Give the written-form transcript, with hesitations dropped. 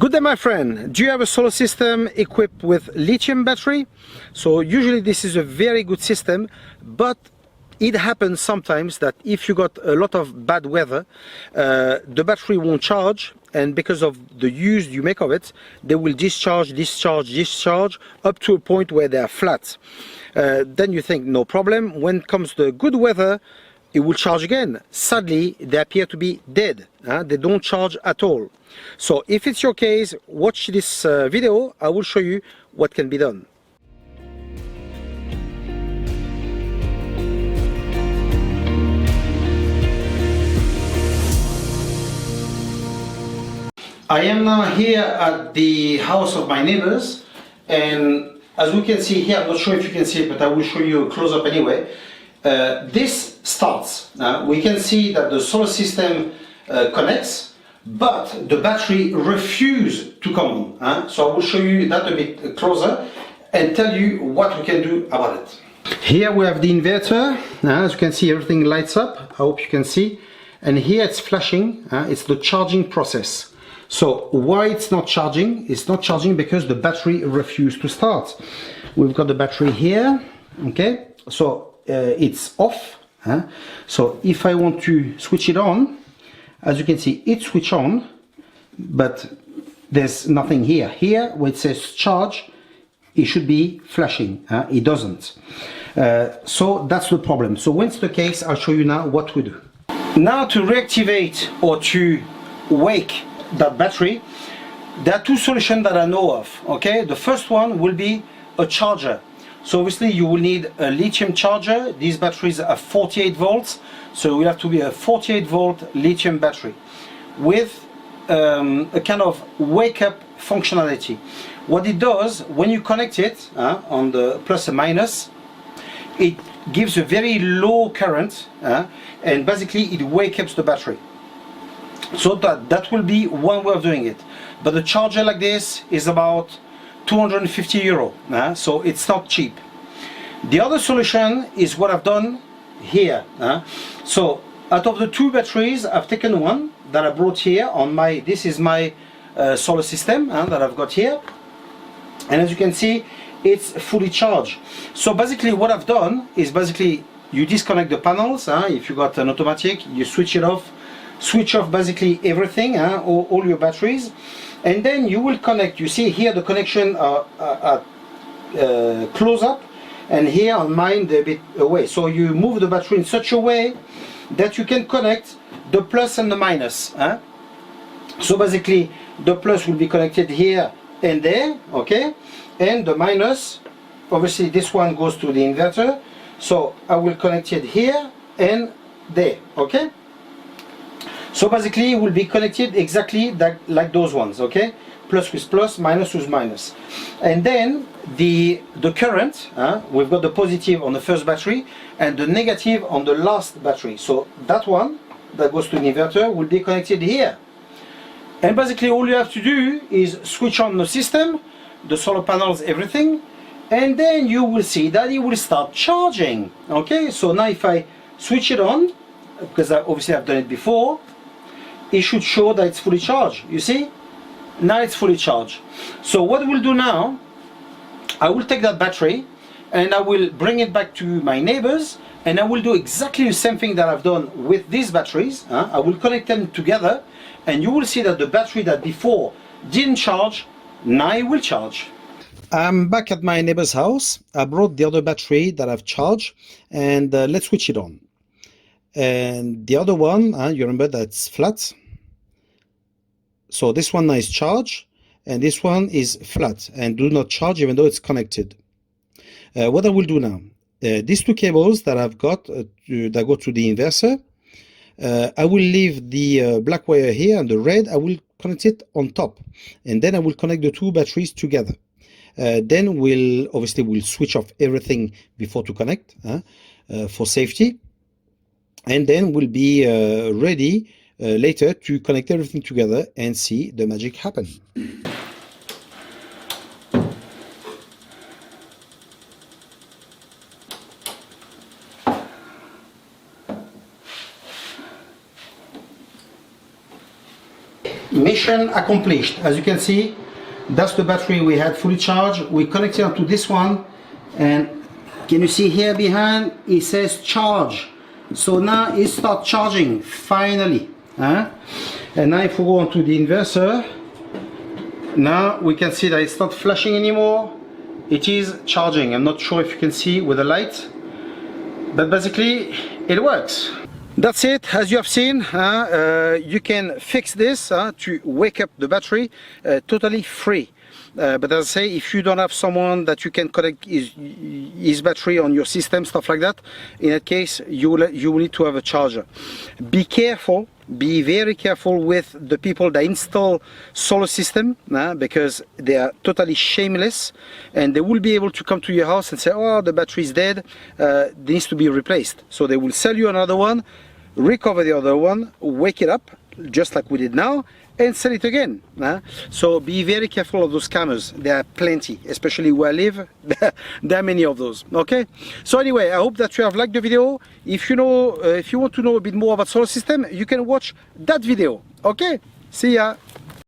Good day, my friend. Do you have a solar system equipped with lithium battery? So usually this is a very good system, but it happens sometimes that if you got a lot of bad weather, the battery won't charge, and because of the use you make of it, they will discharge up to a point where they are flat. Then you think no problem. When comes the good weather, it will charge again. Sadly, they appear to be dead. They don't charge at all. So if it's your case, watch this video. I will show you what can be done. I am now here at the house of my neighbors, and as we can see here, I'm not sure if you can see it, but I will show you a close-up anyway. This starts. We can see that the solar system connects, but the battery refuses to come on. So I will show you that a bit closer and tell you what we can do about it. Here we have the inverter. As you can see, everything lights up. I hope you can see. And here it's flashing. It's the charging process. So why it's not charging? It's not charging because the battery refuses to start. We've got the battery here. Okay, so it's off. So if I want to switch it on, as you can see, it switch on, but there's nothing here. Here, where it says charge, it should be flashing. It doesn't. So that's the problem. So when it's the case, I'll show you now what we do. Now to reactivate or to wake that battery, there are two solutions that I know of. Okay, the first one will be a charger. So obviously you will need a lithium charger. These batteries are 48 volts, so it will have to be a 48 volt lithium battery with a kind of wake up functionality. What it does, when you connect it on the plus and minus, it gives a very low current and basically it wakes up the battery. So that will be one way of doing it. But a charger like this is about 250 euro, so it's not cheap. The other solution is what I've done here. So out of the two batteries, I've taken one that I brought here on my, this is my solar system that I've got here. And as you can see, it's fully charged. So basically what I've done is basically you disconnect the panels. If you got an automatic, you switch it off, switch off basically everything, all your batteries. And then you will connect. You see here the connection are close up, and here on mine they're a bit away. So you move the battery in such a way that you can connect the plus and the minus. So basically the plus will be connected here and there, okay, and the minus, obviously this one goes to the inverter. So I will connect it here and there, okay. So basically it will be connected exactly like those ones, okay? Plus with plus, minus with minus. And then the current, we've got the positive on the first battery and the negative on the last battery. So that one that goes to the inverter will be connected here. And basically all you have to do is switch on the system, the solar panels, everything, and then you will see that it will start charging, okay? So now if I switch it on, because obviously I've done it before, it should show that it's fully charged. You see? Now it's fully charged. So what we'll do now, I will take that battery and I will bring it back to my neighbors, and I will do exactly the same thing that I've done with these batteries. I will connect them together, and you will see that the battery that before didn't charge, now it will charge. I'm back at my neighbor's house. I brought the other battery that I've charged, and let's switch it on. And the other one, you remember that's flat. So this one now is charged, and this one is flat and do not charge even though it's connected. What I will do now, these two cables that I've got that go to the inverter, I will leave the black wire here, and the red I will connect it on top, and then I will connect the two batteries together. Then we'll switch off everything before to connect for safety. And then we'll be ready later to connect everything together and see the magic happen. mission accomplished. As you can see, that's the battery we had fully charged. We connected onto this one, and can you see here behind it says charge. So now it starts charging finally. And now if we go onto the inverter, now we can see that it's not flashing anymore. It is charging. I'm not sure if you can see with the light, but basically it works. That's it. As you have seen, you can fix this to wake up the battery totally free. But as I say, if you don't have someone that you can connect his battery on your system, stuff like that, in that case you will need to have a charger. Be careful, be very careful with the people that install solar system, because they are totally shameless, and they will be able to come to your house and say, oh, the battery is dead, it needs to be replaced. So they will sell you another one, recover the other one, wake it up just like we did now, and sell it again. So be very careful of those scammers. There are plenty, especially where I live. There are many of those. Okay, so anyway, I hope that you have liked the video. If you want to know a bit more about solar system, you can watch that video. Okay, see ya.